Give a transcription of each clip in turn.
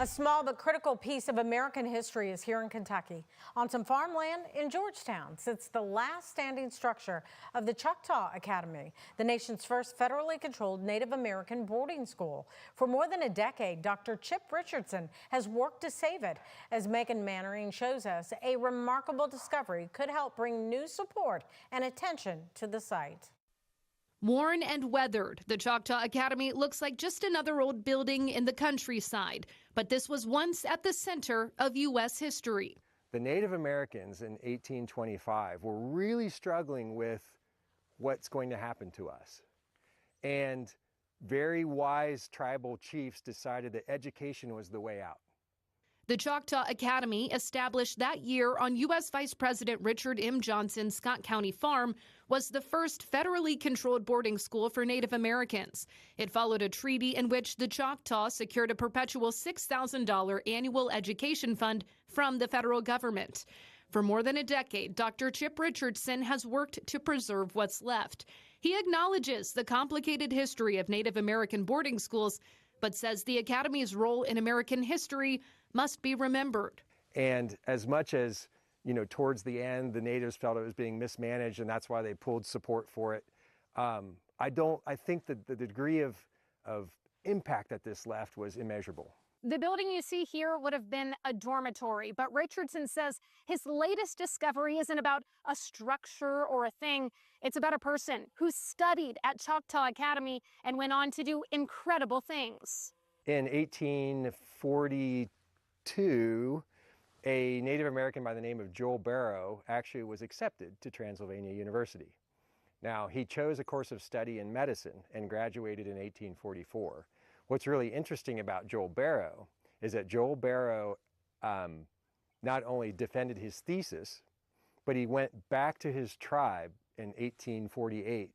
A small but critical piece of American history is here in Kentucky. On some farmland in Georgetown sits the last standing structure of the Choctaw Academy, the nation's first federally controlled Native American boarding school. For more than a decade, Dr. Chip Richardson has worked to save it. As Megan Mannering shows us, a remarkable discovery could help bring new support and attention to the site. Worn and weathered, the Choctaw Academy looks like just another old building in the countryside, but this was once at the center of U.S. history. The Native Americans in 1825 were really struggling with what's going to happen to us. And very wise tribal chiefs decided that education was the way out. The Choctaw Academy, established that year on U.S. Vice President Richard M. Johnson's Scott County farm, was the first federally controlled boarding school for Native Americans. It followed a treaty in which the Choctaw secured a perpetual $6,000 annual education fund from the federal government. For more than a decade, Dr. Chip Richardson has worked to preserve what's left. He acknowledges the complicated history of Native American boarding schools, but says the Academy's role in American history must be remembered. And as much as, towards the end, the natives felt it was being mismanaged and that's why they pulled support for it, I think that the degree of impact that this left was immeasurable. The building you see here would have been a dormitory, but Richardson says his latest discovery isn't about a structure or a thing. It's about a person who studied at Choctaw Academy and went on to do incredible things. In 1842, a Native American by the name of Joel Barrow actually was accepted to Transylvania University. Now, he chose a course of study in medicine and graduated in 1844. What's really interesting about Joel Barrow is that Joel Barrow not only defended his thesis, but he went back to his tribe in 1848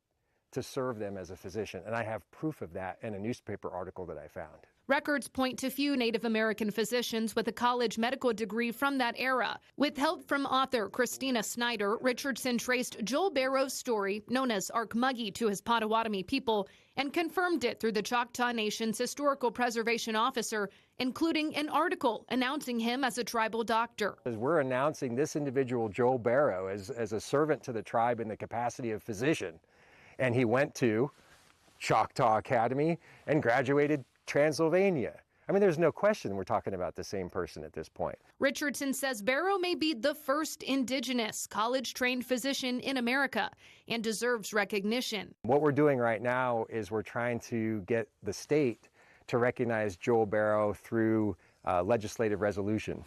to serve them as a physician. And I have proof of that in a newspaper article that I found. Records point to few Native American physicians with a college medical degree from that era. With help from author Christina Snyder, Richardson traced Joel Barrow's story, known as Arkmuggy to his Potawatomi people, and confirmed it through the Choctaw Nation's historical preservation officer, including an article announcing him as a tribal doctor. As we're announcing this individual, Joel Barrow, as a servant to the tribe in the capacity of physician, and he went to Choctaw Academy and graduated Transylvania. I mean, there's no question we're talking about the same person at this point. Richardson says Barrow may be the first indigenous college-trained physician in America and deserves recognition. What we're doing right now is we're trying to get the state to recognize Joel Barrow through legislative resolution.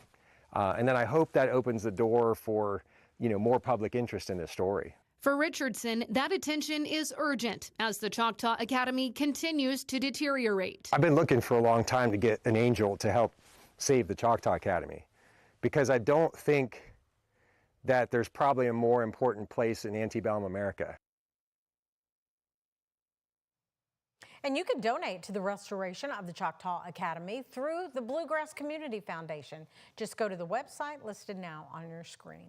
And then I hope that opens the door for, more public interest in this story. For Richardson, that attention is urgent as the Choctaw Academy continues to deteriorate. I've been looking for a long time to get an angel to help save the Choctaw Academy, because I don't think that there's probably a more important place in antebellum America. And you can donate to the restoration of the Choctaw Academy through the Bluegrass Community Foundation. Just go to the website listed now on your screen.